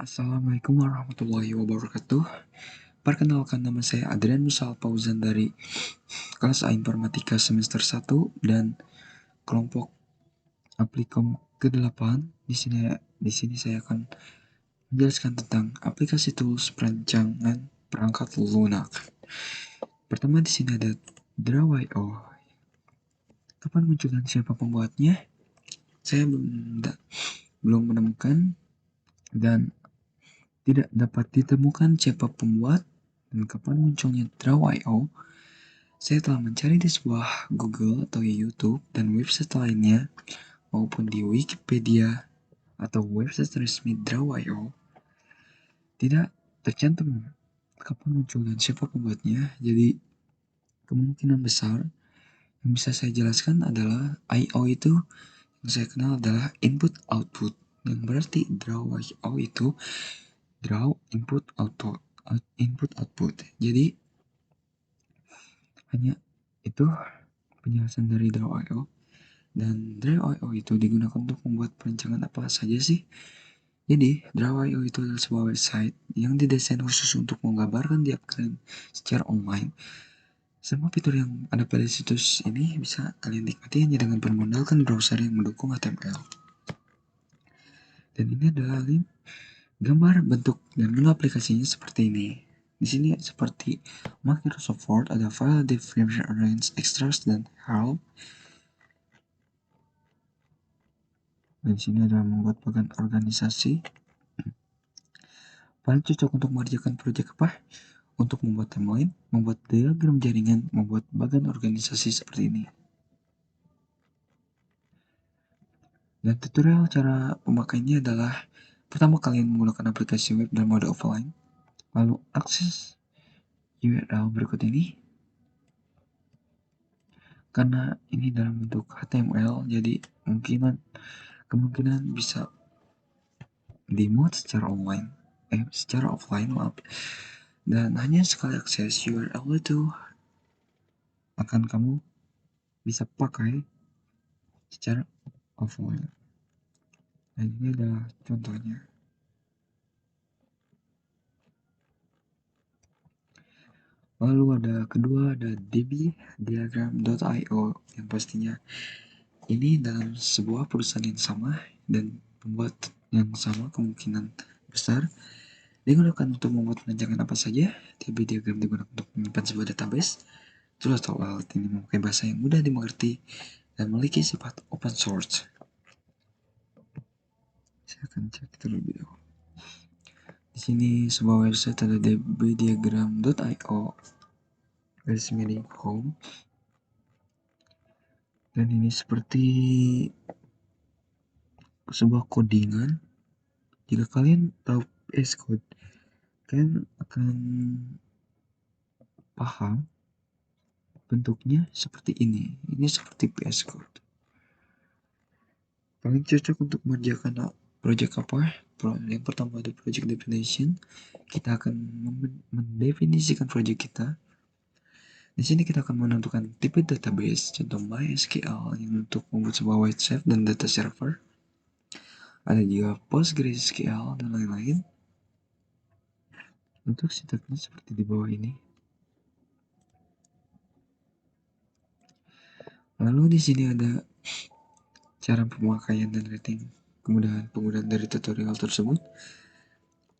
Assalamualaikum warahmatullahi wabarakatuh. Perkenalkan, nama saya Adrian Musal Fauzan dari kelas A Informatika semester 1 dan kelompok Aplikom ke-8. Di sini saya akan menjelaskan tentang aplikasi tools perancangan perangkat lunak. Pertama di sini ada Draw.io. Kapan muncul dan siapa pembuatnya? Saya belum menemukan dan tidak dapat ditemukan siapa pembuat dan kapan munculnya Draw.io. Saya telah mencari di sebuah Google atau YouTube dan website lainnya maupun di Wikipedia atau website resmi Draw.io. Tidak tercantum kapan muncul dan siapa pembuatnya. Jadi kemungkinan besar yang bisa saya jelaskan adalah I/O itu yang saya kenal adalah input output, yang berarti Draw.io itu draw input output. Jadi hanya itu penjelasan dari Draw.io. Dan Draw.io itu digunakan untuk membuat perancangan apa saja sih? Jadi, Draw.io itu adalah sebuah website yang didesain khusus untuk menggambarkan di kalian secara online. Semua fitur yang ada pada situs ini bisa kalian nikmati hanya dengan bermodalkan browser yang mendukung HTML. Dan ini adalah link gambar, bentuk, dan menu aplikasinya seperti ini. Di sini seperti Microsoft Word, ada file description, arrange, extras, dan help. Dan di sini ada membuat bagian organisasi. Paling cocok untuk mengerjakan proyek apa? Untuk membuat timeline, membuat diagram jaringan, membuat bagian organisasi seperti ini. Dan tutorial cara pemakaiannya adalah pertama kalian menggunakan aplikasi web dalam mode offline, lalu akses URL berikut ini. Karena ini dalam bentuk HTML, jadi kemungkinan bisa dimuat secara offline, maaf. Dan hanya sekali akses URL itu akan kamu bisa pakai secara offline. Dan ini adalah contohnya. Lalu ada dbdiagram.io yang pastinya ini dalam sebuah perusahaan yang sama dan pembuat yang sama kemungkinan besar digunakan untuk membuat perancangan apa saja. DB diagram digunakan untuk menyimpan sebuah database. Sudah tahu alat ini memakai bahasa yang mudah dimengerti dan memiliki sifat open source. Saya akan cek terlebih dahulu. Di sini sebuah website ada dbdiagram.io garis miring home. Dan ini seperti sebuah codingan. Jika kalian tahu VS Code, kalian akan paham bentuknya seperti ini. Ini seperti VS Code. Paling cocok untuk mengerjakan project apa? Yang pertama ada project definition. Kita akan mendefinisikan project kita. Di sini kita akan menentukan tipe database, contoh MySQL yang untuk membuat sebuah website dan data server. Ada juga PostgreSQL dan lain-lain. Untuk sintaksnya seperti di bawah ini. Lalu di sini ada cara pemakaian dan rating kemudahan penggunaan dari tutorial tersebut.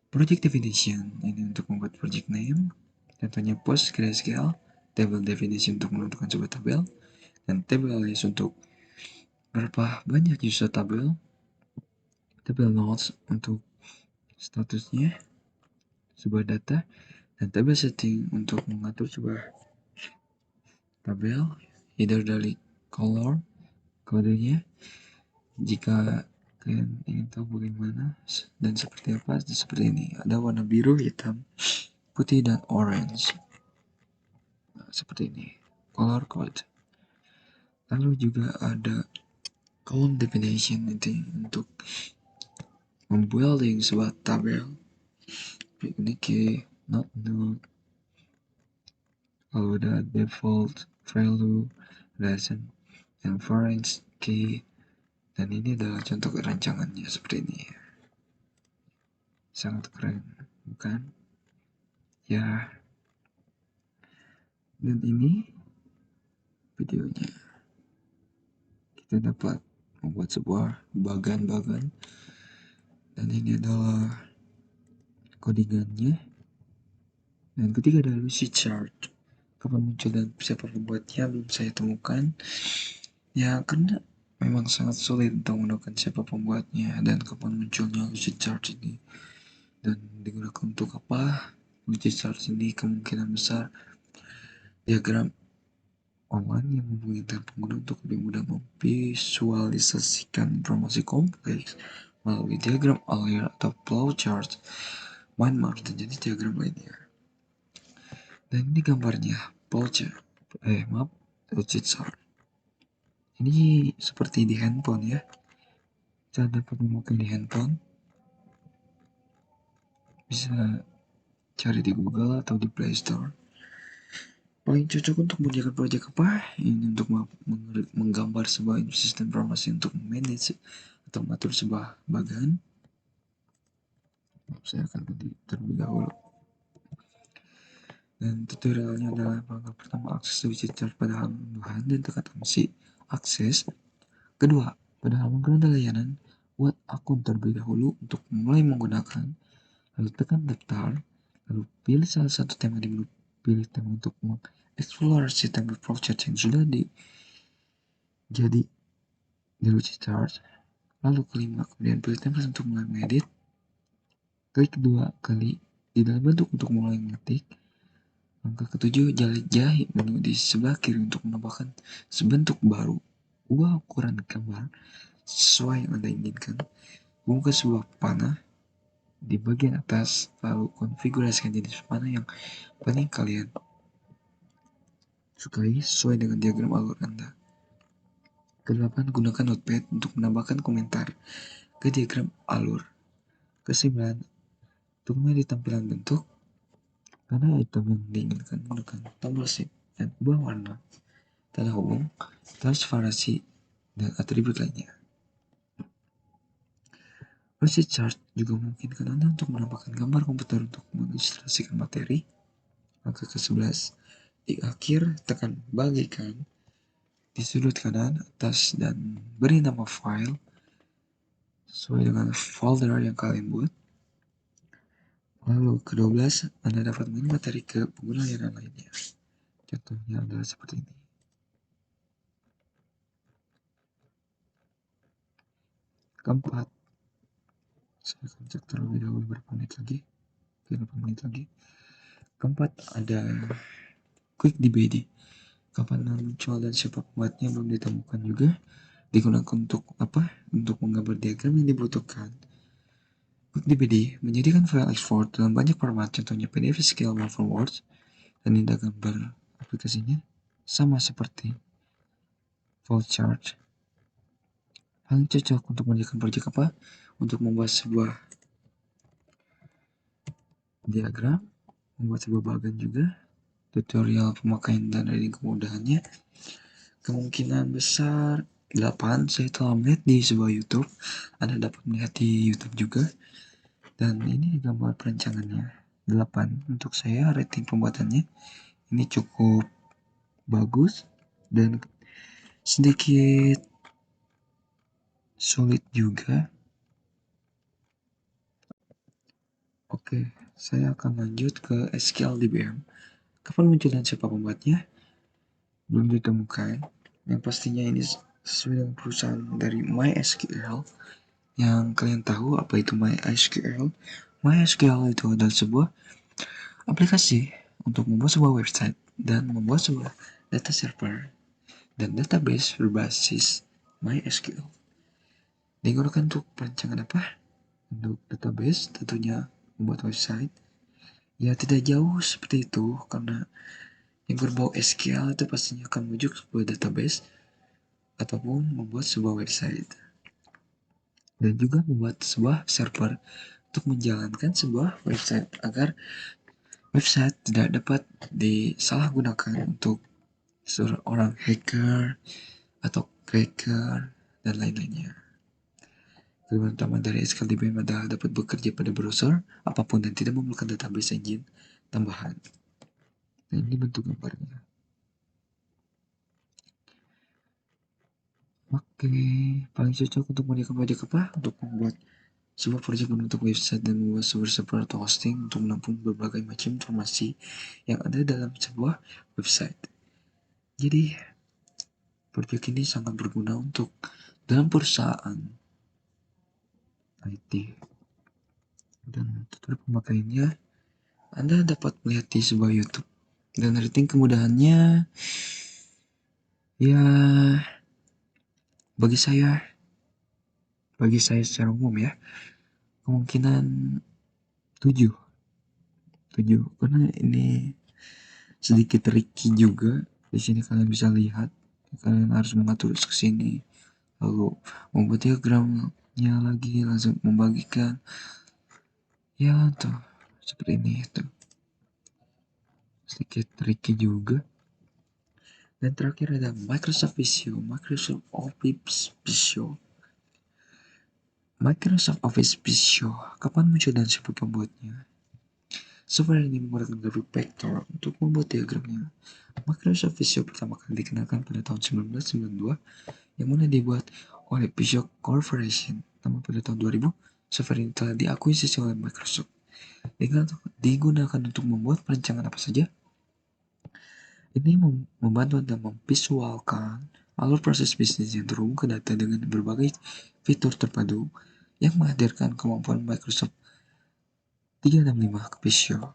Project definition ini untuk membuat project name, contohnya PostgreSQL. Table definition untuk menentukan sebuah tabel, dan table list untuk berapa banyak user tabel. Table notes untuk statusnya sebuah data, dan table setting untuk mengatur sebuah tabel, either dari color kodenya jika kalian ingin tahu bagaimana dan seperti apa. Seperti ini, ada warna biru, hitam, putih, dan orange. Nah, seperti ini color code. Lalu juga ada column definition itu untuk membuilding sebuah tabel, ini key not null. Lalu ada default value, lesson, and foreign key. Dan ini adalah contoh rancangannya seperti ini. sangat keren, bukan? Ya, dan ini videonya. Kita dapat membuat sebuah bagan-bagan, dan ini adalah codingannya. Dan ketiga ada Lucy Chart. Kapan muncul dan siapa pembuatnya belum saya temukan. Ya, karena memang sangat sulit untuk menemukan siapa pembuatnya dan kapan munculnya Lucy Chart ini. Dan digunakan untuk apa? Lucy Chart ini kemungkinan besar diagram online yang memungkinkan pengguna untuk lebih mudah memvisualisasikan informasi kompleks melalui diagram Euler atau flowchart, mind map, dan jenis diagram lainnya. Dan ini gambarnya, flowchart, map, chart. Ini seperti di handphone ya. Kita dapat memakai di handphone. Bisa cari di Google atau di Play Store. Paling cocok untuk mengerjakan proyek apa? Ini untuk menggambar sebuah sistem informasi untuk manage atau mengatur sebuah bagan. Saya akan ganti terlebih dahulu. Dan tutorialnya adalah langkah pertama, akses widget chart pada halaman unduhan dan tekan opsi akses. Kedua, pada halaman keranda layanan, buat akun terlebih dahulu untuk mulai menggunakan. Lalu tekan daftar, lalu pilih salah satu tema di menu pilih tema untuk mengeksplorasi template flowchart yang sudah jadi di widget chart. Lalu kelima, kemudian pilih template untuk mulai mengedit. Klik dua kali di dalam bentuk untuk mulai mengetik. Langkah ketujuh, jahit menu di sebelah kiri untuk menambahkan sebentuk baru. Ubah ukuran gambar sesuai yang Anda inginkan. Buka sebuah panah di bagian atas, lalu konfigurasikan jenis panah yang paling kalian sukai sesuai dengan diagram alur Anda. Kedelapan, gunakan notepad untuk menambahkan komentar ke diagram alur. Kesembilan, untuk memilih tampilan bentuk, karena item yang diinginkan menggunakan tombol shift dan ubah warna, tanda hubung, transparansi, dan atribut lainnya. Widget chart juga memungkinkan Anda untuk menambahkan gambar komputer untuk mengilustrasikan materi. Langkah ke-11, di akhir tekan bagikan di sudut kanan atas dan beri nama file sesuai dengan folder yang kalian buat. Lalu ke-12, Anda dapat mengirim materi ke pengguna layanan lainnya. Contohnya adalah seperti ini. Keempat, saya akan cek terlebih dahulu berapa menit lagi. 8 menit lagi. Keempat, ada quick DBD. Kapan muncul dan siapa pembuatnya belum ditemukan juga. Digunakan untuk apa? Untuk menggambar diagram yang dibutuhkan. Quick DBD menjadikan file export dalam banyak format, contohnya PDF, SQL, Word, Word, dan indah gambar aplikasinya sama seperti flowchart. Paling cocok untuk mengerjakan proyek apa? Untuk membuat sebuah diagram, membuat sebuah bagan juga, tutorial pemakaian dan reading kemudahannya. Kemungkinan besar 8, saya telah melihat di sebuah YouTube. Anda dapat melihat di YouTube juga. Dan ini gambar perancangannya. 8 untuk saya, rating pembuatannya ini cukup bagus dan sedikit sulit juga. Oke, saya akan lanjut ke SQL DBM. Kapan muncul dan siapa pembuatnya? Belum ditemukan. Yang pastinya ini sesuai dengan perusahaan dari MySQL. Yang kalian tahu apa itu MySQL? MySQL itu adalah sebuah aplikasi untuk membuat sebuah website dan membuat sebuah data server dan database berbasis MySQL. Digunakan untuk perancangan apa? Untuk database, tentunya membuat website. Ya, tidak jauh seperti itu, karena yang berbau SQL itu pastinya akan menuju sebuah database ataupun membuat sebuah website. Dan juga membuat sebuah server untuk menjalankan sebuah website agar website tidak dapat disalahgunakan untuk seorang hacker atau cracker dan lain-lainnya. Kelebihan utama dari SKDBM adalah dapat bekerja pada browser apapun dan tidak memerlukan database engine tambahan. Nah, ini bentuk gambarnya. Oke, paling cocok untuk mengerjakan proyek apa? Untuk membuat sebuah proyek membentuk website dan membuat server atau hosting untuk menampung berbagai macam informasi yang ada dalam sebuah website. Jadi, proyek ini sangat berguna untuk dalam perusahaan IT. Dan tutorial pemakaiannya Anda dapat melihat di sebuah YouTube. Dan rating kemudahannya, ya bagi saya secara umum ya, kemungkinan 7. Karena ini sedikit tricky juga. Di sini kalian bisa lihat, kalian harus mengatur ke sini, lalu membuat diagramnya lagi, langsung membagikan. Ya, tuh seperti ini tuh. Sedikit tricky juga. Dan terakhir ada Microsoft Visio, Microsoft Office Visio. Kapan muncul dan siapa pembuatnya? Software ini menggunakan graphic vector untuk membuat diagramnya. Microsoft Visio pertama kali dikenalkan pada tahun 1992, yang mana dibuat oleh Visio Corporation. Namun pada tahun 2000, software ini telah diakuisisi oleh Microsoft. Digunakan untuk membuat perancangan apa saja. Ini membantu Anda memvisualkan alur proses bisnis yang terhubung ke data dengan berbagai fitur terpadu yang menghadirkan kemampuan Microsoft 365 ke Visio.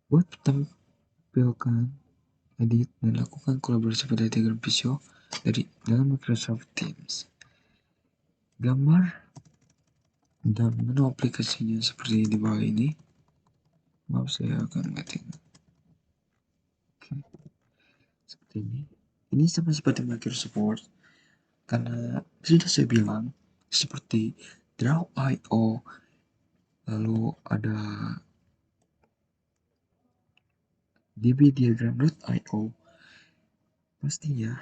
Buat tampilkan, edit, dan lakukan kolaborasi pada diagram Visio dari dalam Microsoft Teams. Gambar dan menu aplikasinya seperti di bawah ini. Maaf, saya akan ngetik. Seperti ini. Ini sama seperti Microsoft Word, karena sudah saya bilang seperti Draw.io, lalu ada dbdiagram.io. Pastinya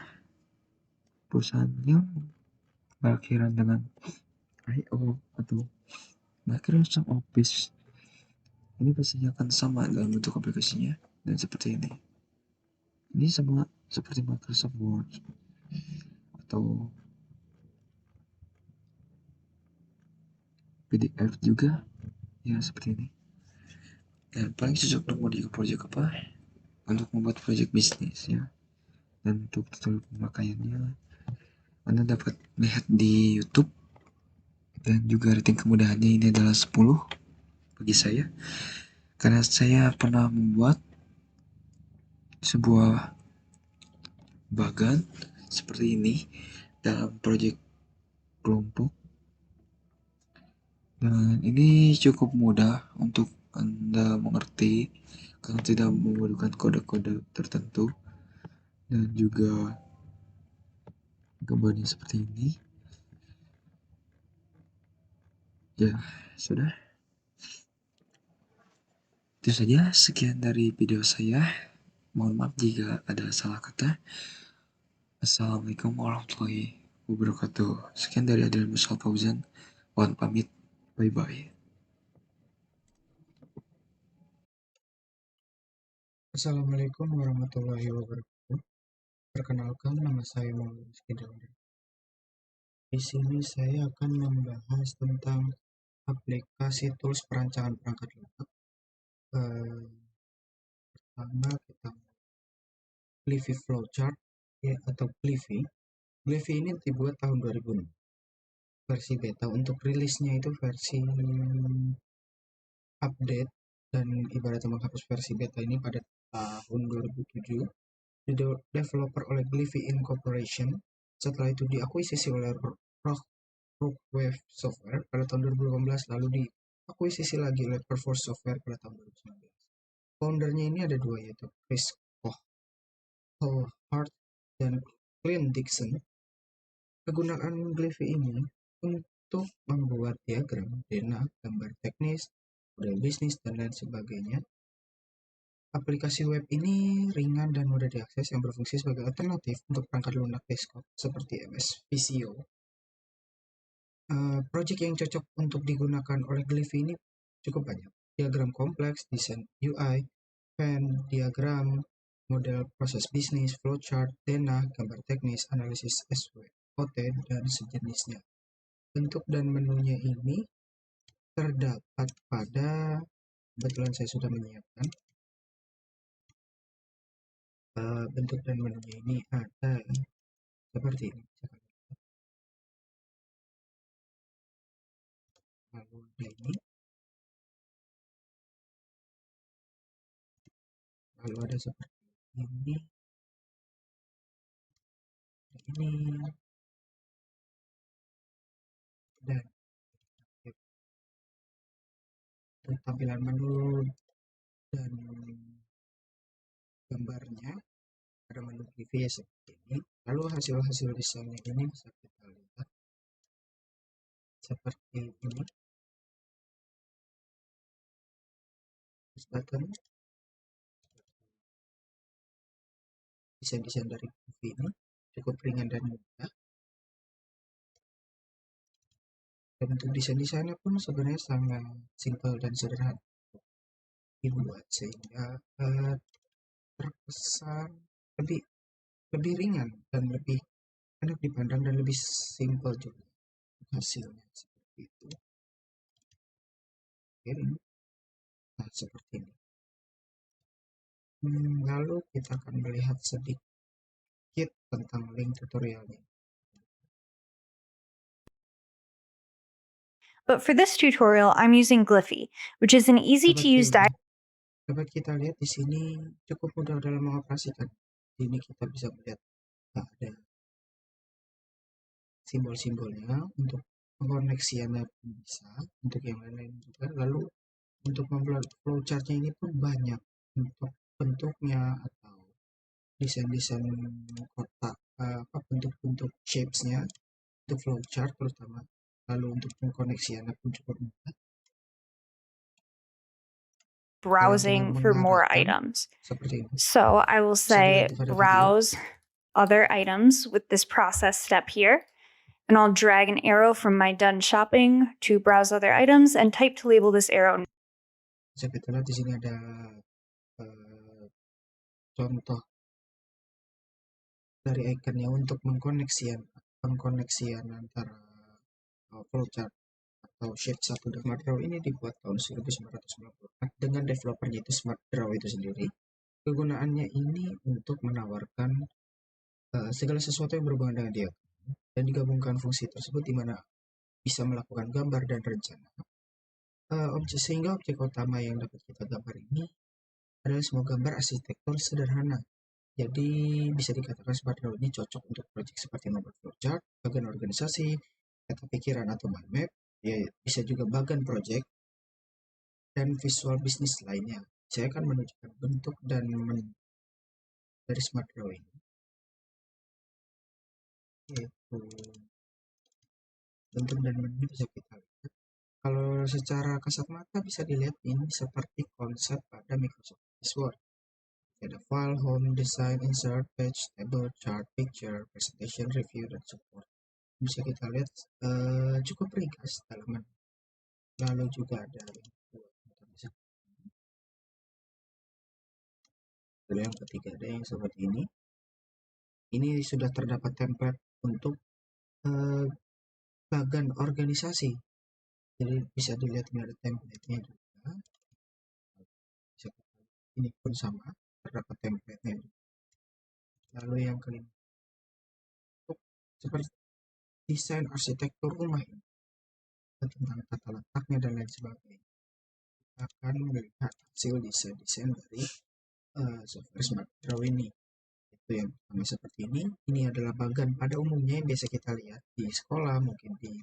perusahaan yang berakhiran dengan IO atau Microsoft Office ini pastinya akan sama dalam bentuk aplikasinya, dan seperti ini. Ini sama seperti Microsoft Word atau PDF juga, ya seperti ini. Dan paling cocok untuk modifikasi proyek apa? Untuk membuat proyek bisnis ya. Dan untuk tutorial pemakaiannya Anda dapat lihat di YouTube. Dan juga rating kemudahannya ini adalah 10 bagi saya, karena saya pernah membuat sebuah bagan seperti ini dalam proyek kelompok, dan ini cukup mudah untuk Anda mengerti karena tidak membutuhkan kode-kode tertentu. Dan juga gambarnya seperti ini. Ya, sudah. Itu saja, sekian dari video saya. Mohon maaf jika ada salah kata. Assalamualaikum warahmatullahi wabarakatuh. Sekian dari Adrian Musal Fauzan. Mohon pamit. Bye-bye. Assalamualaikum warahmatullahi wabarakatuh. Perkenalkan, nama saya Muhammad Rizky Daudi. Di sini saya akan membahas tentang aplikasi tools perancangan perangkat lunak. Pertama kita Gliffy Flowchart ya, atau Gliffy. Gliffy ini dibuat tahun 2006. Versi beta, untuk rilisnya itu versi update dan ibaratnya menghapus versi beta ini pada tahun 2007. Developer oleh Gliffy Incorporation. Setelah itu diakuisisi oleh Rockwave Software pada tahun 2018, lalu diakuisisi lagi oleh Perforce Software pada tahun 2019. Foundernya ini ada dua, yaitu Chris Hart dan Clint Dixon. Kegunaan Gliffy ini untuk membuat diagram, dena, gambar teknis, model bisnis, dan lain sebagainya. Aplikasi web ini ringan dan mudah diakses, yang berfungsi sebagai alternatif untuk perangkat lunak desktop seperti MS Visio. Project yang cocok untuk digunakan oleh Glyph ini cukup banyak. Diagram kompleks, desain UI, Venn diagram, model proses bisnis, flowchart, denah, gambar teknis, analisis SWOT, dan sejenisnya. Bentuk dan menunya ini terdapat pada, kebetulan saya sudah menyiapkan, bentuk dan menunya ini ada seperti ini. Lalu ada ini, lalu ada seperti ini, dan tampilan menu dan gambarnya ada menu preview seperti ini. Lalu hasil-hasil desainnya ini bisa kita lihat seperti ini. Push button, desain-desain dari preview ini cukup ringan dan mudah. Dan untuk desain-desainnya pun sebenarnya sangat simple dan sederhana dibuat sehingga terkesan lebih lebih ringan dan lebih enak dipandang dan lebih simple juga hasilnya seperti itu. Nah, seperti ini. Lalu kita akan melihat sedikit tentang link tutorialnya. But for this tutorial, I'm using Glyphy, which is an easy-to-use Dapat kita lihat di sini cukup mudah dalam mengoperasikan. Di sini kita bisa melihat ada simbol-simbolnya untuk pengoneksiannya pun bisa, untuk yang lain-lain juga. Lalu untuk membuat flowchartnya ini pun banyak untuk bentuknya atau desain-desain kotak, bentuk-bentuk shapes-nya untuk flowchart terutama. Lalu untuk pengkoneksiannya pun cukup mudah. browsing for more items. Seperti ini. So I will say browse other items with this process step here. And I'll drag an arrow from my done shopping to browse other items and type to label this arrow. Bisa kita lihat di sini ada contoh dari ikonnya untuk pengkoneksian antara flowchart atau shape 1 dan Smart Draw ini dibuat tahun 1994 dengan developernya itu Smart Draw itu sendiri. Kegunaannya ini untuk menawarkan segala sesuatu yang berhubungan dengan dia dan digabungkan fungsi tersebut di mana bisa melakukan gambar dan rencana. Sehingga objek utama yang dapat kita gambar ini adalah semua gambar arsitektur sederhana. Jadi bisa dikatakan Smart Draw ini cocok untuk proyek seperti membuat flowchart, bagian organisasi, kata pikiran atau mind map, ya bisa juga bagian project dan visual bisnis lainnya. Saya akan menunjukkan bentuk dan menu dari Smart Draw ini, yaitu bentuk dan menu bisa kita lihat. Kalau secara kasat mata bisa dilihat ini seperti konsep pada Microsoft Office Word. Ada file, home, design, insert, page, table, chart, picture, presentation, review, dan support. Bisa kita lihat cukup ringkas dalaman. Lalu juga ada yang ketiga ada yang seperti ini. Ini sudah terdapat template untuk bagian organisasi. Jadi bisa dilihat ini ada template-nya juga. Ini pun sama, terdapat template-nya. Lalu yang kelima, seperti desain arsitektur rumah ini, tentang tata letaknya dan lain sebagainya. Kita akan melihat hasil desain dari software Smart Draw ini. Itu yang pertama seperti ini. Ini adalah bagian pada umumnya yang biasa kita lihat di sekolah, mungkin di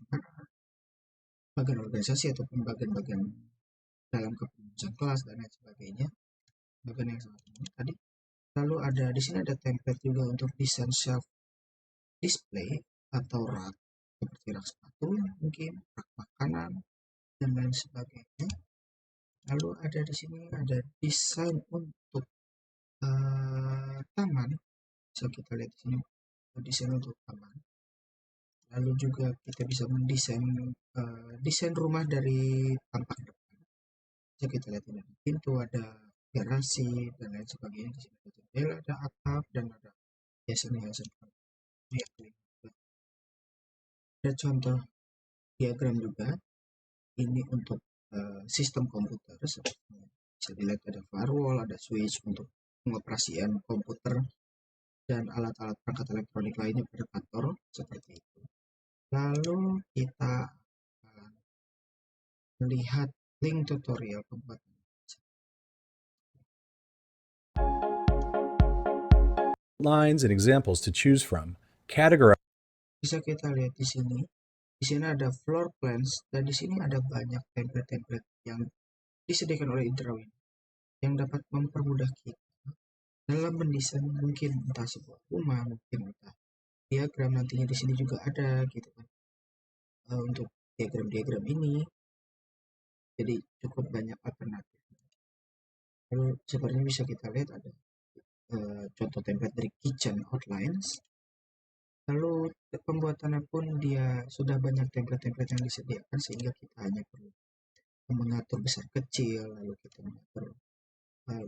bagian organisasi ataupun bagian-bagian dalam kepengurusan kelas dan lain sebagainya. Bagian yang sama tadi. Lalu ada di sini ada template juga untuk desain shelf display atau rak seperti rak sepatu, mungkin rak makanan dan lain sebagainya. Lalu ada di sini ada desain untuk taman. Bisa kita lihat di sini desain untuk taman. Lalu juga kita bisa mendesain desain rumah dari tampak depan. Bisa kita lihat ini ada pintu, ada garasi dan lain sebagainya. Di sini ada jendela, ada atap dan ada hiasan-hiasan. Ada contoh diagram juga. Ini untuk sistem komputer. Bisa dilihat ada firewall, ada switch untuk pengoperasian komputer dan alat-alat perangkat elektronik lainnya pada kantor seperti itu. Lalu kita melihat link tutorial pembuatan. Lines and examples to choose from. Categorize. Bisa kita lihat di sini. Di sini ada floor plans dan di sini ada banyak template-template yang disediakan oleh Intrawin yang dapat mempermudah kita dalam mendesain mungkin entah sebuah rumah, mungkin entah diagram. Nantinya di sini juga ada gitu kan. Untuk diagram-diagram ini jadi cukup banyak alternatif. Lalu sepertinya bisa kita lihat ada contoh template dari kitchen outlines. Lalu pembuatannya pun dia sudah banyak template-template yang disediakan sehingga kita hanya perlu mengatur besar kecil, lalu kita mengatur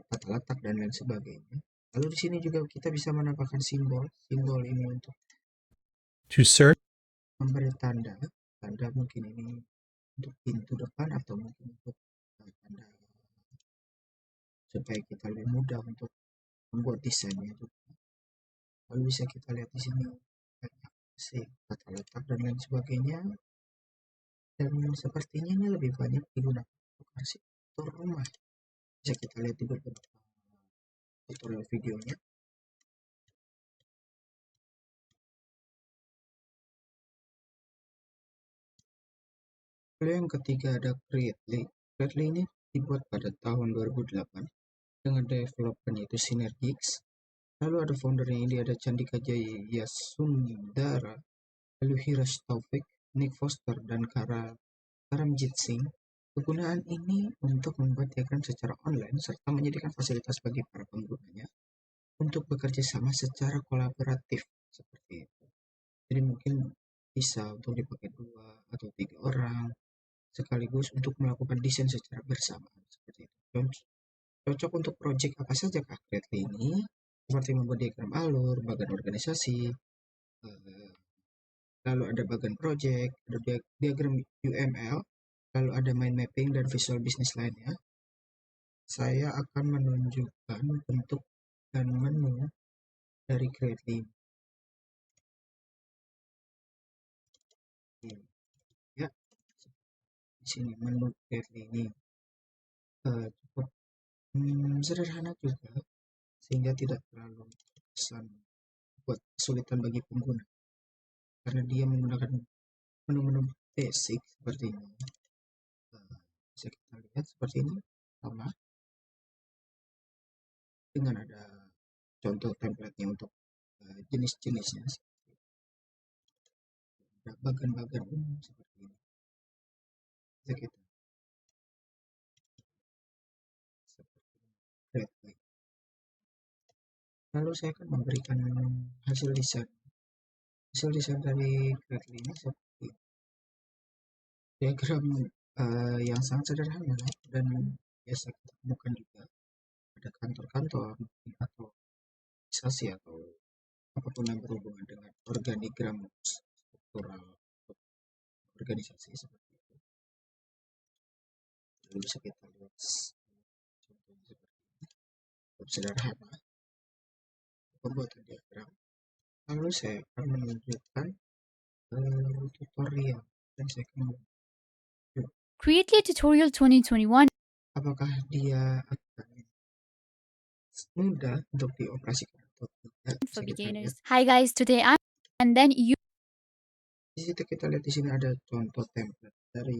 tata letak dan lain sebagainya. Lalu di sini juga kita bisa menambahkan simbol ini untuk To search. memberi tanda mungkin ini untuk pintu depan atau mungkin untuk tanda supaya kita lebih mudah untuk membuat desainnya juga. Lalu bisa kita lihat di sini tata letak dan lain sebagainya. Dan sepertinya ini lebih banyak digunakan untuk arsitektur rumah. Bisa kita lihat di beberapa tutorial videonya. Lalu yang ketiga ada Creately. Creately ini dibuat pada tahun 2008 dengan developer yaitu Synergix. Lalu ada foundernya ini ada Chandika Jaya Sundara, lalu Hirash Taufik, Nick Foster, dan Karamjit Singh. Kegunaan ini untuk membuat diagram secara online serta menyediakan fasilitas bagi para penggunanya untuk bekerja sama secara kolaboratif seperti itu. Jadi mungkin bisa untuk dipakai 2 atau 3 orang sekaligus untuk melakukan desain secara bersamaan seperti itu. Cocok untuk proyek apa saja Kak Creately ini? Seperti membuat diagram alur, bagan organisasi, lalu ada bagan project, ada diagram UML, lalu ada mind mapping dan visual business lainnya. Saya akan menunjukkan bentuk dan menu dari Creately. Ya, di sini menu Creately ini cukup sederhana juga, sehingga tidak terlalu kesan buat kesulitan bagi pengguna. Karena dia menggunakan menu-menu basic seperti ini. Bisa kita lihat seperti ini sama dengan ada contoh template-nya untuk jenis-jenisnya. Ada bagan-bagan umum seperti ini. Bisa kita seperti ini. Lalu saya akan memberikan hasil desain dari Creately ini seperti diagram yang sangat sederhana dan biasa kita temukan juga pada kantor-kantor atau organisasi atau apapun yang berhubungan dengan organigram struktural organisasi seperti itu. Lalu bisa kita lihat contohnya seperti ini, cukup sederhana pembuatan diagram. Lalu saya akan menunjukkan tutorial dan saya akan Creately Tutorial 2021. Apakah dia akan mudah untuk dioperasikan atau tidak? For beginners. Hi guys, today I'm and then you. Di situ kita lihat di sini ada contoh template dari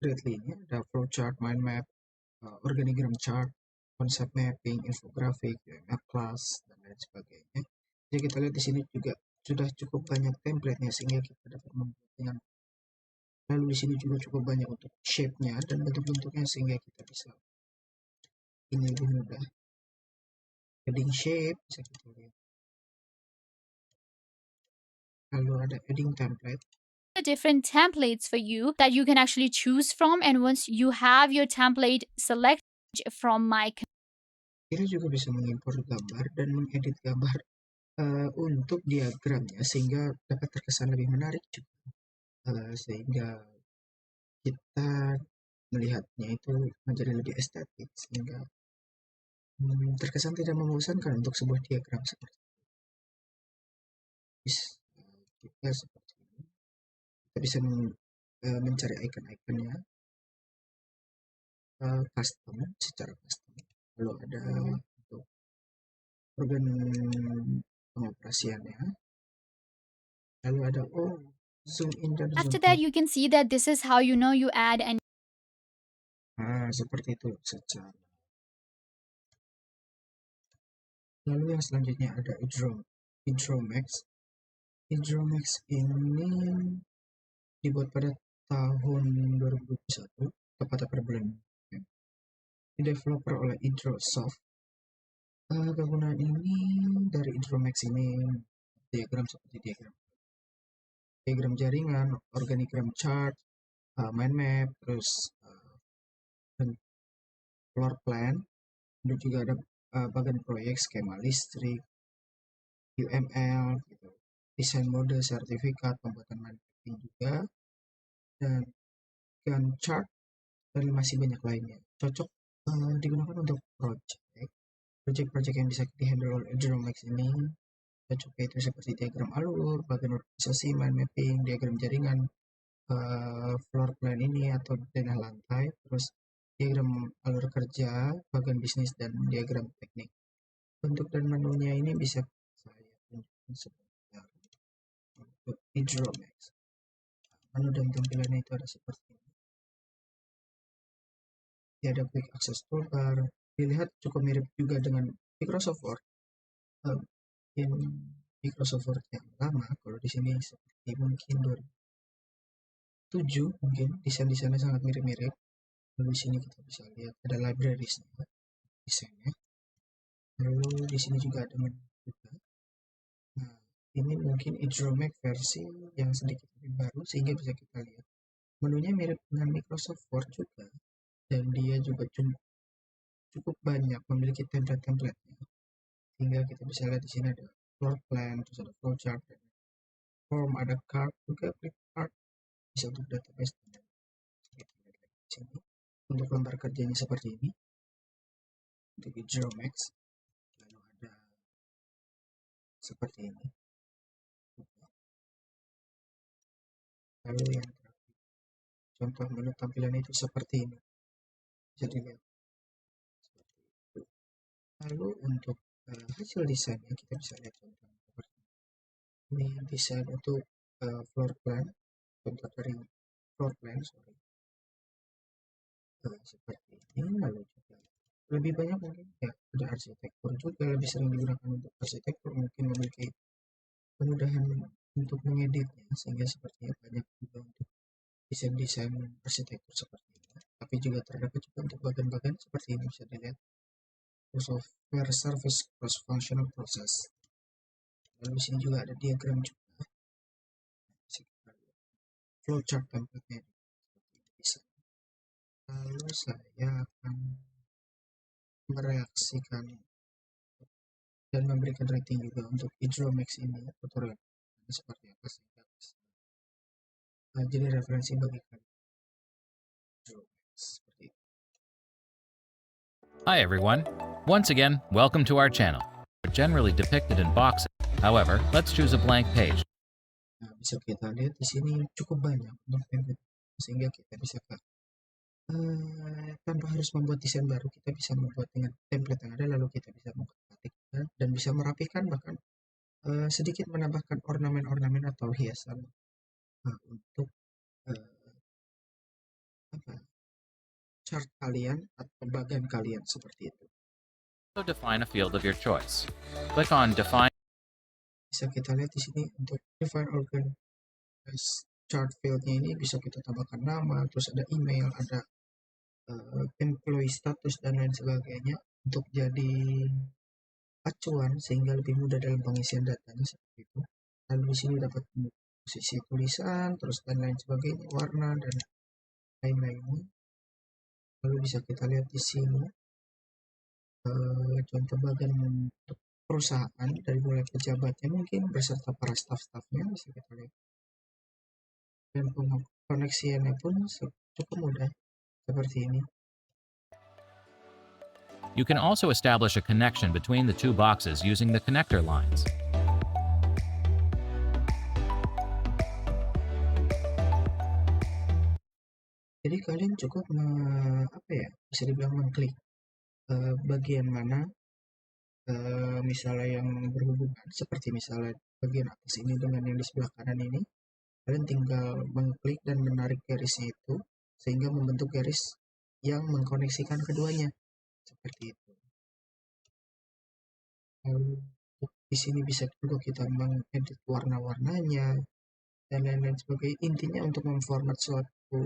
Creately ini, ada flowchart, mind map, organigram chart, konsep mapping, infografik, UML class dan lain sebagainya. Jadi kita lihat di sini juga sudah cukup banyak template-nya sehingga kita dapat membuat dengan. Lalu di sini juga cukup banyak untuk shape-nya dan bentuk-bentuknya sehingga kita bisa ini lebih mudah. Heading shape bisa kita lihat. Lalu ada adding template. different templates for you that you can actually choose from, and once you have your template select from my Kita juga bisa mengimpor gambar dan mengedit gambar untuk diagramnya sehingga dapat terkesan lebih menarik juga. Sehingga kita melihatnya itu menjadi lebih estetik sehingga terkesan tidak membosankan untuk sebuah diagram seperti kita seperti ini. Kita bisa mencari icon-iconnya custom secara custom. Lalu ada untuk organ pengoperasiannya. Lalu ada zoom in dan zoom After that, out. you can see that this is how you know you add and Seperti itu secara. Lalu yang selanjutnya ada Hydromax. Hydromax ini dibuat pada tahun 2021, tepatnya pada bulan developer oleh Hydrosoft. Kegunaan ini dari Hydromax ini diagram seperti diagram jaringan, organigram chart, mind map, terus floor plan, dan juga ada bagian proyek, skema listrik, UML, gitu. Desain mode, sertifikat, pembuatan mind mapping juga, dan Gantt chart, dan masih banyak lainnya. Cocok digunakan untuk project yang bisa dihandle oleh Hydromax ini. Cocok itu seperti diagram alur, bagian organisasi, mind mapping, diagram jaringan, floor plan ini atau denah lantai, terus diagram alur kerja, bagian bisnis, dan diagram teknik. Bentuk dan menunya ini bisa saya tunjukkan sebentar. Untuk Hydromax, menu dan tampilannya itu ada seperti ini. Ada quick access toolbar. Dilihat cukup mirip juga dengan Microsoft Word. Microsoft Word yang lama, kalau di sini seperti mungkin 2007, mungkin desain-desainnya sangat mirip-mirip. Lalu di sini kita bisa lihat ada libraries-nya, desainnya. Lalu di sini juga ada menu juga. Nah, ini mungkin Hydromax versi yang sedikit lebih baru sehingga bisa kita lihat menunya mirip dengan Microsoft Word juga, dan dia juga cukup banyak memiliki template-templatenya. Sehingga kita bisa lihat di sini ada floor plan, terus ada flowchart, form, ada card juga, click card, bisa untuk database. Di sini untuk lembar kerjanya seperti ini untuk Hydromax. Lalu ada seperti ini. Lalu yang terakhir, contoh menu tampilan itu seperti ini, bisa dilihat seperti itu. Lalu untuk hasil desainnya kita bisa lihat contoh seperti ini. Ini desain untuk floor plan, contoh dari floor plan, seperti ini. Lalu juga lebih banyak mungkin ya ada arsitektur juga, lebih sering digunakan untuk arsitektur, mungkin memiliki kemudahan untuk mengeditnya sehingga sepertinya banyak juga untuk desain-desain arsitektur seperti ini. Tapi juga terdapat juga untuk bagian-bagian seperti ini, bisa dilihat software service cross functional process. Lalu sini juga ada diagram juga, bisa kita lihat flowchart template-nya bisa. Lalu saya akan mereaksikan dan memberikan rating juga untuk Hydromax ini tutorial seperti apa sehingga jadi referensi bagi kalian. Hydromax seperti itu. Hi everyone. Once again, welcome to our channel. We're generally depicted in boxes. However, let's choose a blank page. Nah, bisa kita lihat di sini cukup banyak untuk template sehingga kita bisa tanpa harus membuat desain baru, kita bisa membuat dengan template yang ada, lalu kita bisa mengetikkan dan bisa merapikan, bahkan sedikit menambahkan ornamen-ornamen atau hiasan untuk chart kalian atau bagian kalian seperti itu. So define a field of your choice. Click on Define. Bisa kita lihat di sini untuk define organ chart fieldnya ini bisa kita tambahkan nama, terus ada email, ada employee status dan lain sebagainya untuk jadi acuan sehingga lebih mudah dalam pengisian datanya seperti itu. Lalu di sini dapat posisi tulisan, terus dan lain sebagainya, warna dan lain-lainnya. Lalu bisa kita lihat di sini contoh bagian untuk perusahaan dari mulai pejabatnya mungkin beserta para staf-stafnya bisa kita lihat. Dan koneksiannya pun cukup mudah seperti ini. You can also establish a connection between the two boxes using the connector lines. Jadi kalian cukup bisa dibilang mengklik bagian mana misalnya yang berhubungan, seperti misalnya bagian atas ini dengan yang di sebelah kanan ini, kalian tinggal mengklik dan menarik garisnya itu sehingga membentuk garis yang mengkoneksikan keduanya seperti itu. Lalu di sini bisa juga kita mengedit warna-warnanya dan lain-lain sebagainya. Intinya untuk memformat suatu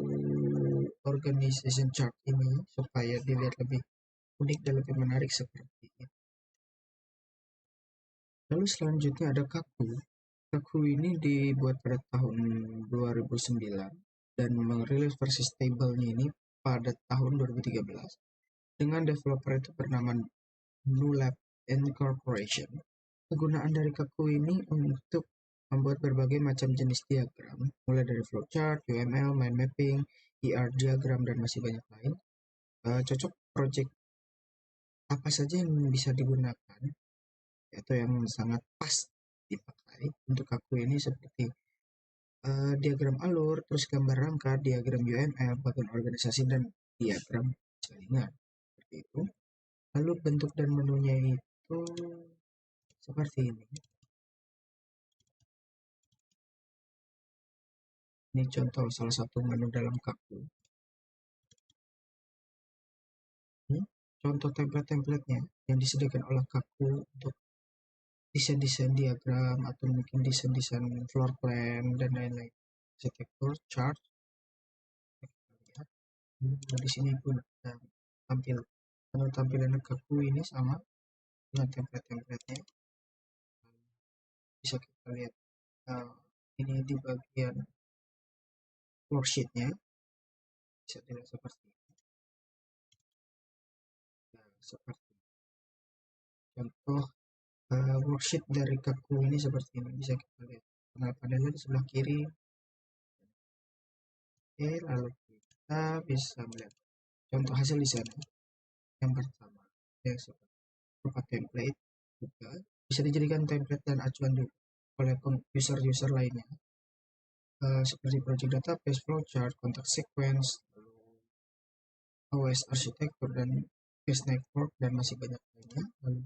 organization chart ini supaya dilihat lebih unik dan lebih menarik seperti itu. Lalu selanjutnya ada Kaku. Kaku ini dibuat pada tahun 2009 dan merilis versi stable-nya ini pada tahun 2013 dengan developer itu bernama Nulab Incorporation. Kegunaan dari Kaku ini untuk membuat berbagai macam jenis diagram, mulai dari flowchart, UML, mind mapping, ER diagram, dan masih banyak lain. Cocok project apa saja yang bisa digunakan, atau yang sangat pas dipakai untuk Kaku ini seperti diagram alur, terus gambar rangka, diagram UML, bagian organisasi, dan diagram jaringan. Seperti itu. Lalu bentuk dan menunya itu seperti ini. Ini contoh salah satu menu dalam Kaku. Ini contoh template-templatenya yang disediakan oleh Kaku untuk desain-desain diagram atau mungkin desain-desain floor plan dan lain-lain. Arsitektur, chart. Nah, di sini pun tampilan Kaku ini sama dengan template-templatenya. Bisa kita lihat ini di bagian worksheet-nya bisa dilihat seperti ini. Nah, seperti contoh worksheet dari Kaku ini seperti ini bisa kita lihat. Nah, panelnya di sebelah kiri. Oke, lalu kita bisa melihat contoh hasil di sana. Yang pertama, berupa template juga bisa dijadikan template dan acuan juga oleh user-user lainnya. Seperti project database, flowchart, contact sequence, OS arsitektur dan base network dan masih banyak lainnya. Lalu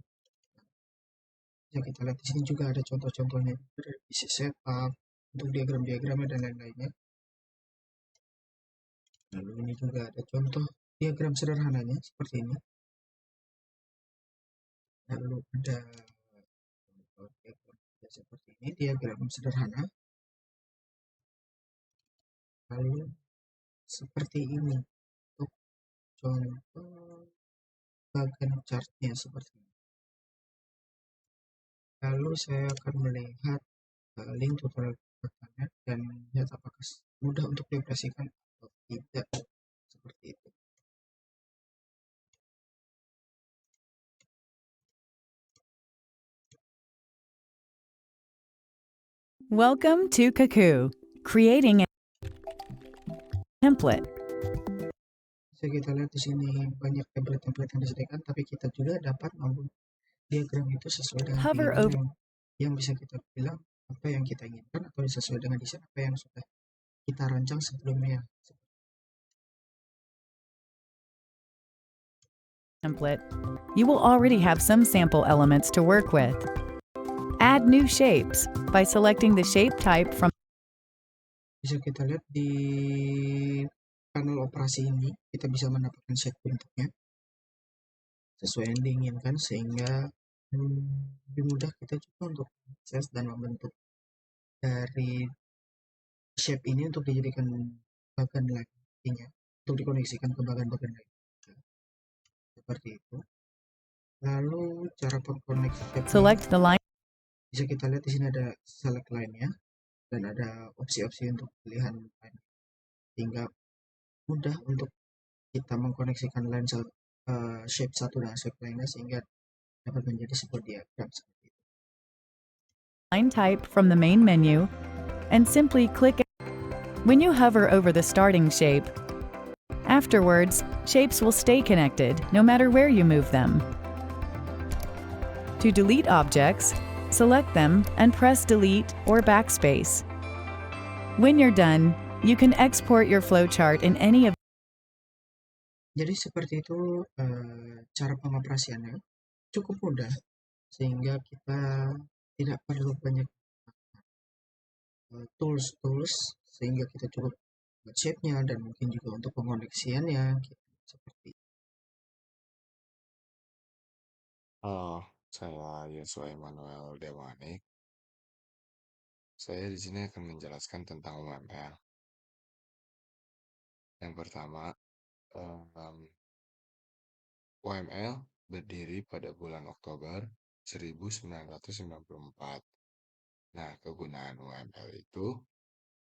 bisa kita lihat di sini juga ada contoh-contohnya dari PC setup untuk diagram-diagramnya dan lain-lainnya. Lalu ini juga ada contoh diagram sederhananya seperti ini. Lalu ada diagram seperti ini, diagram sederhana. Lalu seperti ini untuk contoh bagian chartnya seperti ini. Lalu saya akan melihat link tutorial pertanyaan dan lihat apakah mudah untuk dioperasikan atau tidak seperti itu. Welcome to Kaku, creating a template. Bisa kita lihat di sini banyak template-template yang disediakan, tapi kita juga dapat membuat diagram itu sesuai dengan pilihan yang bisa kita bilang apa yang kita inginkan atau sesuai dengan desain apa yang sudah kita rancang sebelumnya. Template. You will already have some sample elements to work with. Add new shapes by selecting the shape type from. Bisa kita lihat di panel operasi ini, kita bisa mendapatkan shape bentuknya sesuai yang diinginkan sehingga lebih mudah kita coba untuk akses dan membentuk dari shape ini untuk dijadikan bagian lainnya untuk dikoneksikan ke bagian-bagian lain seperti itu. Lalu cara pengkoneksi Select the line. Bisa kita lihat di sini ada select line-nya dan ada opsi-opsi untuk pilihan line, sehingga mudah untuk kita mengkoneksikan shape satu dengan shape lainnya sehingga dapat menjadi sebuah diagram seperti itu. Line type from the main menu and simply click it. When you hover over the starting shape, afterwards, shapes will stay connected no matter where you move them. To delete objects, select them and press Delete or Backspace. When you're done, you can export your flowchart in any of. Jadi seperti itu cara pengoperasiannya cukup mudah sehingga kita tidak perlu banyak tools sehingga kita cukup buat shape-nya dan mungkin juga untuk pengoneksiannya gitu, seperti itu. Halo, saya Yosua Emmanuel Demanik. Saya di sini akan menjelaskan tentang UML. Yang pertama, UML berdiri pada bulan Oktober 1994. Nah, kegunaan UML itu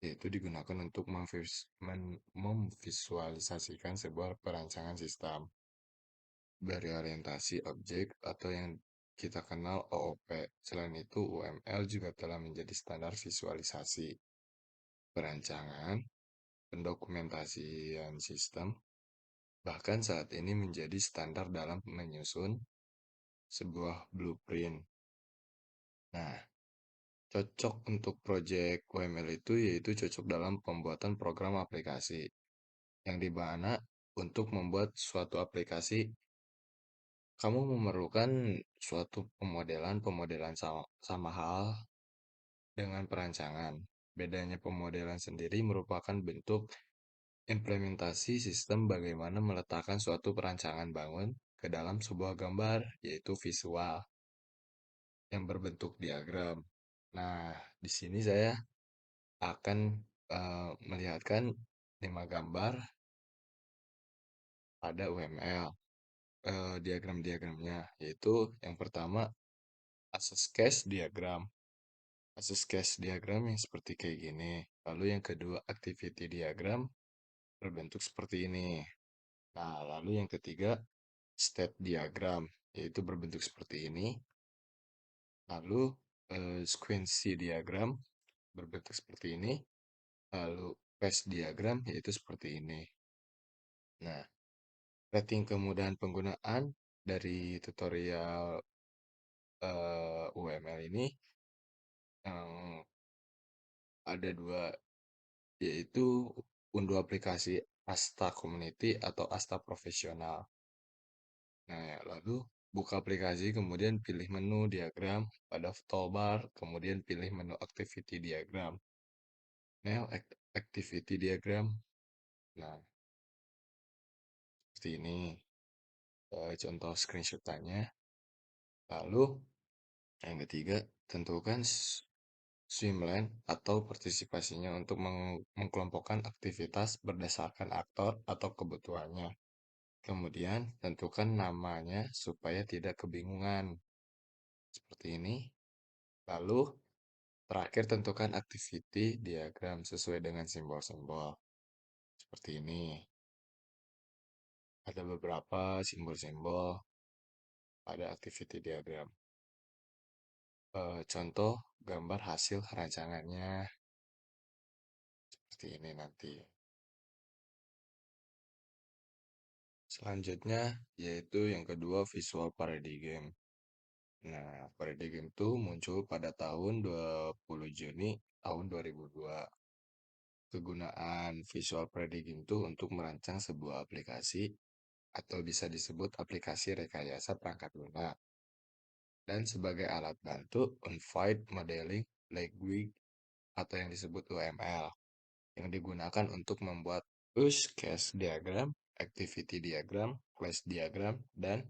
yaitu digunakan untuk memvisualisasikan sebuah perancangan sistem berorientasi objek atau yang kita kenal OOP. Selain itu, UML juga telah menjadi standar visualisasi, perancangan, pendokumentasian sistem, bahkan saat ini menjadi standar dalam menyusun sebuah blueprint. Nah, cocok untuk proyek UML itu yaitu cocok dalam pembuatan program aplikasi, yang dimana untuk membuat suatu aplikasi kamu memerlukan suatu pemodelan sama hal dengan perancangan. Bedanya pemodelan sendiri merupakan bentuk implementasi sistem bagaimana meletakkan suatu perancangan bangun ke dalam sebuah gambar, yaitu visual yang berbentuk diagram. Nah, di sini saya akan melihatkan 5 gambar pada UML. Diagram-diagramnya, yaitu yang pertama access case diagram. Access case diagram yang seperti kayak gini. Lalu yang kedua activity diagram berbentuk seperti ini. Nah, lalu yang ketiga state diagram, yaitu berbentuk seperti ini. Lalu sequence diagram berbentuk seperti ini. Lalu phase diagram yaitu seperti ini. Nah, rating kemudahan penggunaan dari tutorial UML ini ada 2, yaitu unduh aplikasi Asta Community atau Asta Profesional. Nah, lalu buka aplikasi, kemudian pilih menu diagram pada toolbar, kemudian pilih menu activity diagram. Nah, activity diagram. Nah, seperti ini contoh screenshotannya. Lalu yang ketiga, tentukan swimlane atau partisipasinya untuk mengkelompokkan aktivitas berdasarkan aktor atau kebutuhannya. Kemudian tentukan namanya supaya tidak kebingungan. Seperti ini. Lalu terakhir tentukan activity diagram sesuai dengan simbol-simbol. Seperti ini. Ada beberapa simbol-simbol pada activity diagram. Contoh gambar hasil rancangannya. Seperti ini nanti. Selanjutnya yaitu yang kedua visual paradigm. Nah, paradigm itu muncul pada tahun 20 Juni tahun 2002. Kegunaan visual paradigm itu untuk merancang sebuah aplikasi atau bisa disebut aplikasi rekayasa perangkat lunak dan sebagai alat bantu Unified Modeling Language atau yang disebut UML yang digunakan untuk membuat use case diagram, activity diagram, class diagram, dan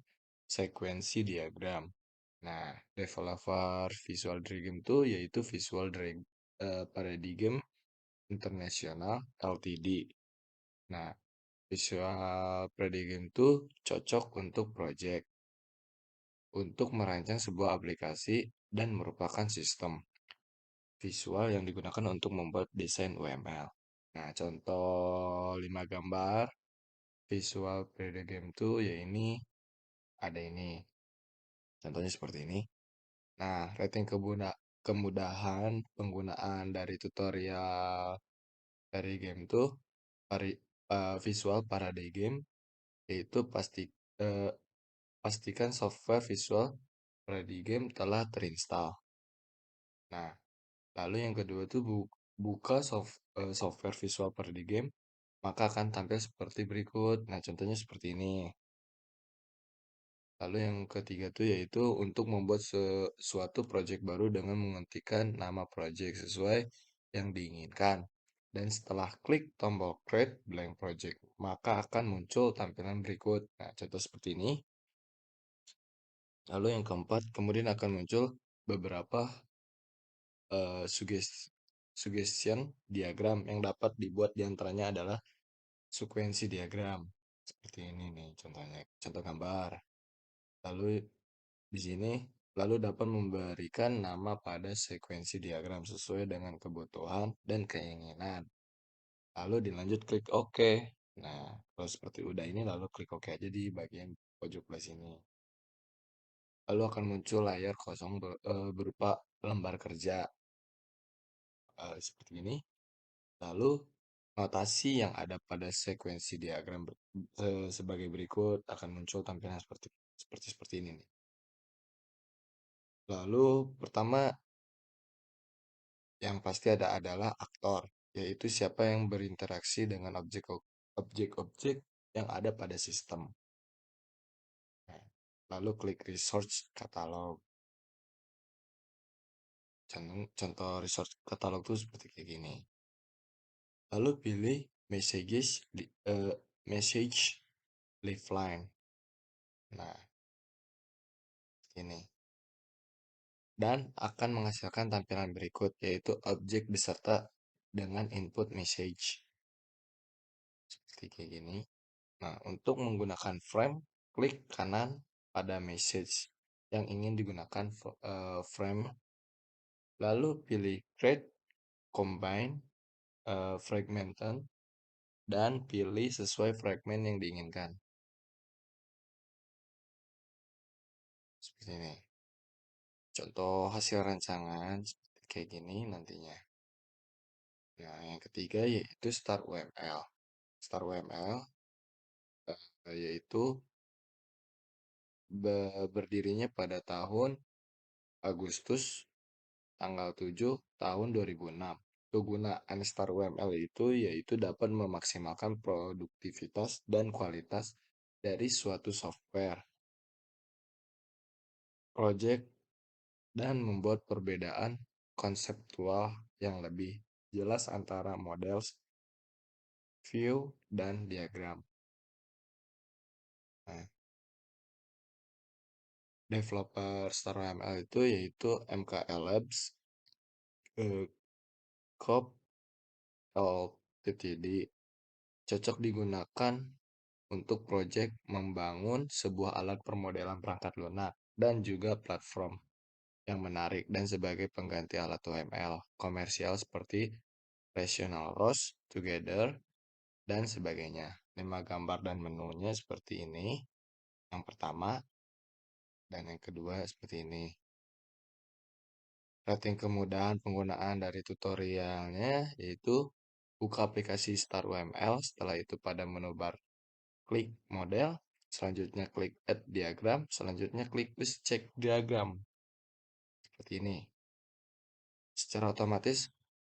sekuensi diagram. Nah, developer Visual Paradigm itu yaitu Visual Paradigm International Ltd. Nah, Visual Paradigm itu cocok untuk project untuk merancang sebuah aplikasi dan merupakan sistem visual yang digunakan untuk membuat desain UML. Nah, contoh 5 gambar visual 3D game tuh ya ini, ada ini. Contohnya seperti ini. Nah, rating kemudahan penggunaan dari tutorial dari game tuh visual Parade game, yaitu pastikan software visual Parade game telah terinstall. Nah, lalu yang kedua tuh buka software visual Parade game, maka akan tampil seperti berikut. Nah, contohnya seperti ini. Lalu yang ketiga tuh yaitu untuk membuat suatu project baru dengan mengetikkan nama project sesuai yang diinginkan. Dan setelah klik tombol create blank project, maka akan muncul tampilan berikut. Nah, contoh seperti ini. Lalu yang keempat, kemudian akan muncul beberapa suggestion diagram yang dapat dibuat diantaranya adalah sekuensi diagram. Seperti ini nih contohnya, contoh gambar. Lalu di sini lalu dapat memberikan nama pada sekuensi diagram sesuai dengan kebutuhan dan keinginan. Lalu dilanjut klik OK. Nah, kalau seperti udah ini lalu klik OK aja di bagian pojok sebelah sini. Lalu akan muncul layar kosong berupa lembar kerja. Seperti ini. Lalu notasi yang ada pada sekuensi diagram sebagai berikut akan muncul tampilan seperti ini nih. Lalu pertama yang pasti adalah aktor, yaitu siapa yang berinteraksi dengan objek-objek yang ada pada sistem. Nah, lalu klik resource catalog. Contoh resource catalog itu seperti kayak gini. Lalu pilih message lifeline. Nah, ini. Dan akan menghasilkan tampilan berikut, yaitu objek beserta dengan input message. Seperti kayak gini. Nah, untuk menggunakan frame, klik kanan pada message yang ingin digunakan frame. Lalu pilih create, combine, fragmented, dan pilih sesuai fragment yang diinginkan. Seperti ini. Contoh hasil rancangan seperti kayak gini nantinya. Nah, yang ketiga yaitu Start UML. Start UML yaitu berdirinya pada tahun Agustus tanggal 7 tahun 2006. Kegunaan Start UML itu yaitu dapat memaksimalkan produktivitas dan kualitas dari suatu software, project, dan membuat perbedaan konseptual yang lebih jelas antara model, view, dan diagram. Nah, developer Start UML itu yaitu MKL Labs, Corp Ltd, cocok digunakan untuk proyek membangun sebuah alat permodelan perangkat lunak dan juga platform yang menarik dan sebagai pengganti alat UML komersial seperti Rational Rose, Together, dan sebagainya. 5 gambar dan menunya seperti ini. Yang pertama dan yang kedua seperti ini. Rating kemudahan penggunaan dari tutorialnya yaitu buka aplikasi Start UML, setelah itu pada menu bar klik model, selanjutnya klik add diagram, selanjutnya klik use check diagram. Seperti ini. Secara otomatis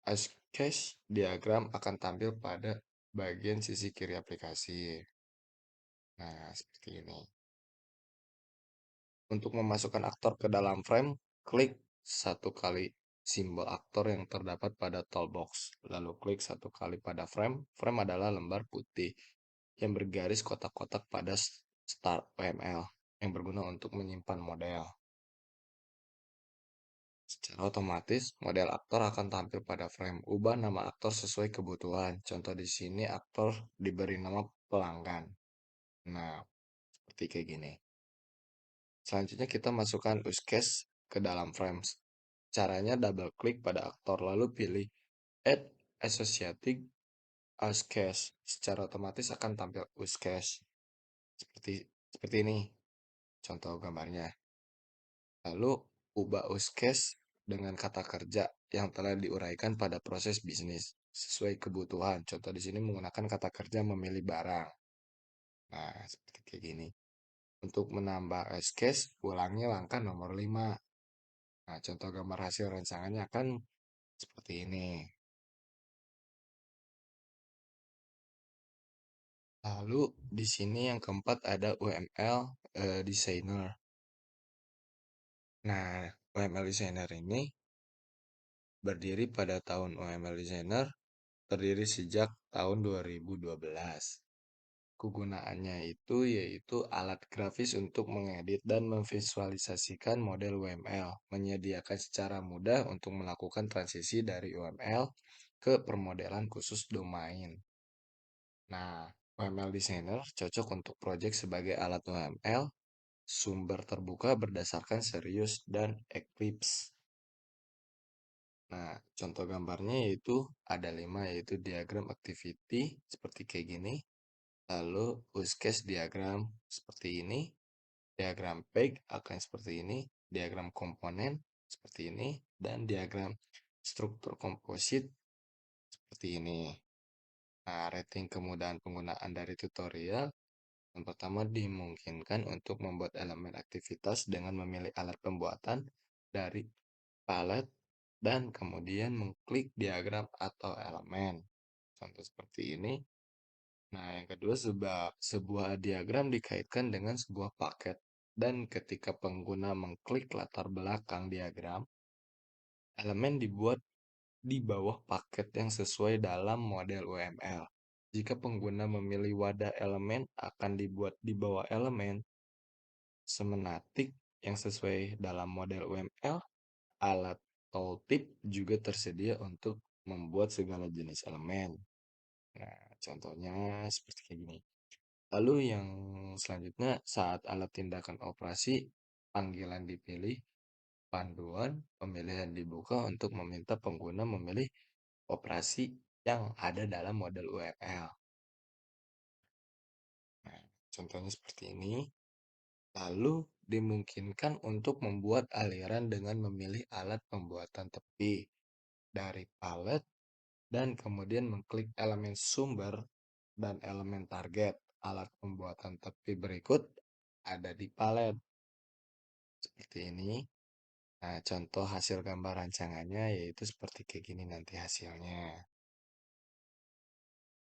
use case diagram akan tampil pada bagian sisi kiri aplikasi. Nah, seperti ini. Untuk memasukkan aktor ke dalam frame, klik 1 kali simbol aktor yang terdapat pada toolbox. Lalu klik 1 kali pada frame. Frame adalah lembar putih yang bergaris kotak-kotak pada Start UML yang berguna untuk menyimpan model. Secara otomatis, model aktor akan tampil pada frame. Ubah nama aktor sesuai kebutuhan. Contoh di sini aktor diberi nama pelanggan. Nah, seperti kayak gini. Selanjutnya kita masukkan use case ke dalam frames. Caranya double klik pada aktor lalu pilih Add Associated Use Case. Secara otomatis akan tampil use case. Seperti ini contoh gambarnya. Lalu ubah use case dengan kata kerja yang telah diuraikan pada proses bisnis sesuai kebutuhan. Contoh di sini menggunakan kata kerja memilih barang. Nah, seperti kayak gini. Untuk menambah use case, ulangi langkah nomor 5. Nah, contoh gambar hasil rancangannya akan seperti ini. Lalu di sini yang keempat ada UML designer. Nah, UML designer ini berdiri pada tahun UML designer terdiri sejak tahun 2012. Kegunaannya itu yaitu alat grafis untuk mengedit dan memvisualisasikan model UML, menyediakan secara mudah untuk melakukan transisi dari UML ke permodelan khusus domain. Nah, UML Designer cocok untuk proyek sebagai alat UML, sumber terbuka berdasarkan Serious dan Eclipse. Nah, contoh gambarnya yaitu ada 5, yaitu diagram activity seperti kayak gini, lalu use case diagram seperti ini, diagram peg akan seperti ini, diagram komponen seperti ini, dan diagram struktur komposit seperti ini. Nah, rating kemudahan penggunaan dari tutorial. Yang pertama, dimungkinkan untuk membuat elemen aktivitas dengan memilih alat pembuatan dari palet dan kemudian mengklik diagram atau elemen. Contoh seperti ini. Nah, yang kedua, sebuah diagram dikaitkan dengan sebuah paket. Dan ketika pengguna mengklik latar belakang diagram, elemen dibuat di bawah paket yang sesuai dalam model UML. Jika pengguna memilih wadah elemen akan dibuat di bawah elemen semenatik yang sesuai dalam model UML. Alat tooltip juga tersedia untuk membuat segala jenis elemen. Nah, contohnya seperti kayak gini. Lalu yang selanjutnya, saat alat tindakan operasi, panggilan dipilih, panduan pemilihan dibuka untuk meminta pengguna memilih operasi yang ada dalam model URL. Nah, contohnya seperti ini. Lalu dimungkinkan untuk membuat aliran dengan memilih alat pembuatan tepi dari palet dan kemudian mengklik elemen sumber dan elemen target. Alat pembuatan tepi berikut ada di palet. Seperti ini. Nah, contoh hasil gambar rancangannya yaitu seperti kayak gini nanti hasilnya.